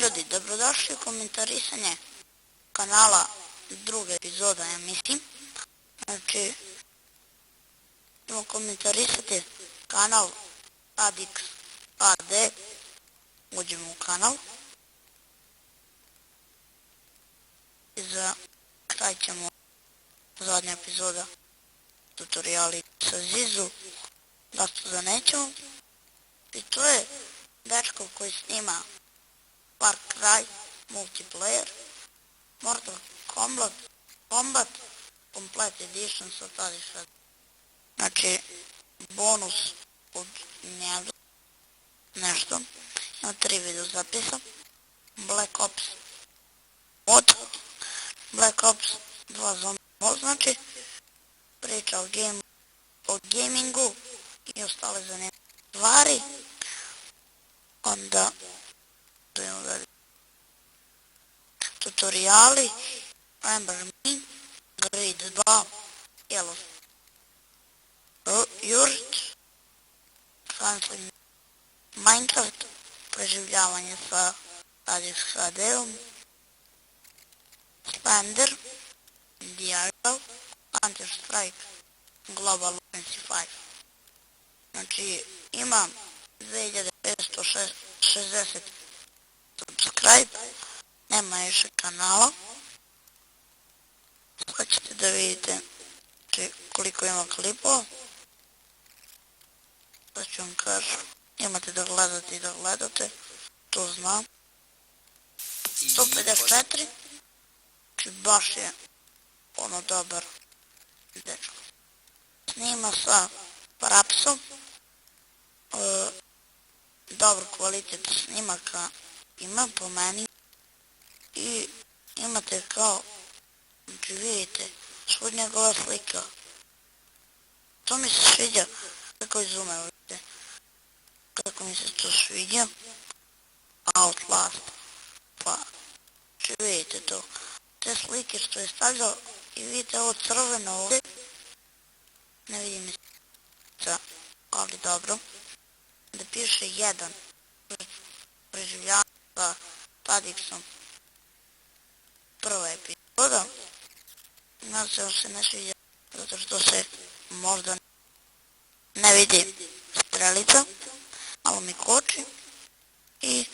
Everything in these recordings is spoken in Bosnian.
ljudi, dobrodošli u komentarisanje kanala druga epizoda, ja mislim. Znači, ćemo komentarisati kanal Adix AD, uđemo u kanal. I za kraj ćemo zadnja epizoda tutoriali sa Zizu, da to da nećemo. I to je dečko koji snima Far Cry multiplayer, Mortal Kombat Complete Edition sa tada sad. Znači, bonus od njega, nešto, ima 3 video zapisa, Black Ops mod, Black Ops 2 zombie mod, znači, priča o gamingu i ostale zanimljive stvari. Onda idemo dalje. Tutoriali, Remember Me, Grade 2, Yellow Yurt, Minecraft, preživljavanje sa Adix HD-om, Spender, Diablo, Counter Strike, Global Offensive 5. Znači, imam 2560 subscribe, nema više kanala. Hoćete da vidite koliko ima klipova, da ću vam kažem, imate da gledate i da gledate, to znam. 154, znači baš je ono dobar dečko. Snima sa Frapsom, dobar kvalitet snimaka ima po meni i imate kao, znači vidite, svud njegova slika. To mi se sviđa kako izume, vidite, kako mi se to sviđa. Outlast, pa, znači vidite to, te slike što je stavljao i vidite ovo crveno ovdje, ne vidim mi se, ali dobro, da piše 1 preživljavanje sa Adixom prva epizoda. Nadam se da se ne sviđa, zato što se možda ne vidi strelica, malo mi koči. I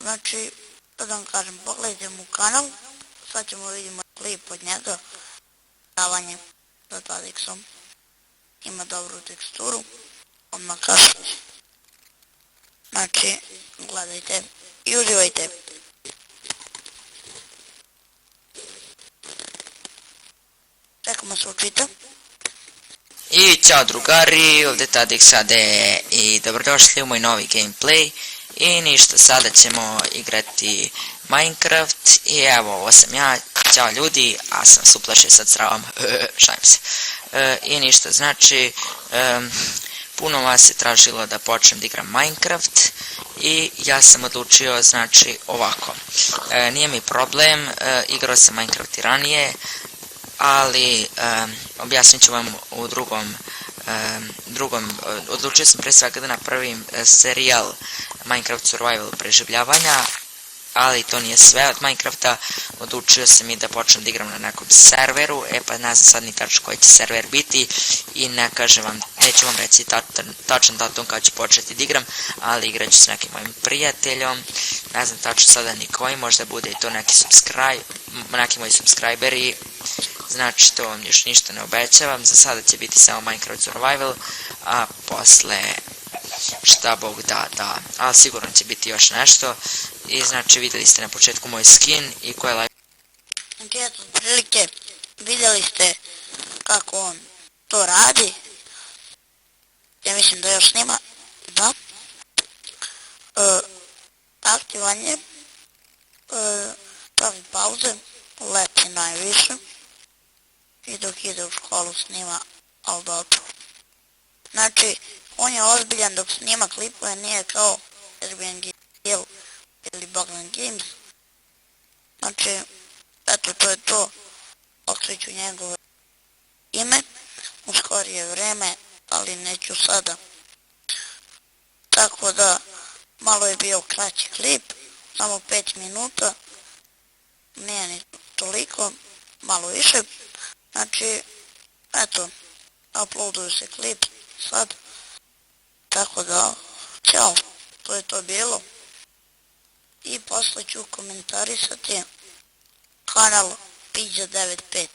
znači, da vam kažem, pogledajte mu kanal, sad ćemo vidimo klip od njega, davanje sa Adixom, ima dobru teksturu, odmah kažem. Znači, gledajte i uživajte. Čekamo se učita. I ćao drugari, ovdje je Adix AD i dobrodošli u moj novi gameplay. I ništa, sada ćemo igrati Minecraft i evo, ovo sam ja, ćao ljudi, a sam se uplašio sad s ravom, šalim se. I ništa, znači, puno vas je tražilo da počnem da igram Minecraft i ja sam odlučio, znači, ovako. Nije mi problem, igrao sam Minecraft i ranije, ali objasnit ću vam u drugom, odlučio sam pre svega da napravim serijal Minecraft Survival preživljavanja, ali to nije sve od Minecrafta, odlučio sam i da počnem da igram na nekom serveru, pa ne znam sad ni tačno koji će server biti i ne kažem vam, neću vam reći tačan datum kad ću početi da igram, ali igrat ću s nekim mojim prijateljom, ne znam tačno sada ni koji, možda bude i to neki moji subscriberi, znači to vam još ništa ne obećavam, za sada će biti samo Minecraft Survival, a posle šta Bog da, ali sigurno će biti još nešto. I znači vidjeli ste na početku moj skin i ko je like. Znači eto, prilike, vidjeli ste kako on to radi. Ja mislim da još snima, da. Aktivanje, pravi pauze, leti najviše. I dok ide u školu snima, ali dobro. Znači, on je ozbiljan dok snima klipove, nije kao Airbnb ili Bogdan Games. Znači, eto, to je to. Otkriću njegove ime u skorije vreme, ali neću sada. Tako da, malo je bio kraći klip samo 5 minuta, nije ni toliko, malo više, znači, eto, uploaduju se klip sad, tako da, ćao, to je to bilo, i posle ću komentarisati kanal Pidja 95.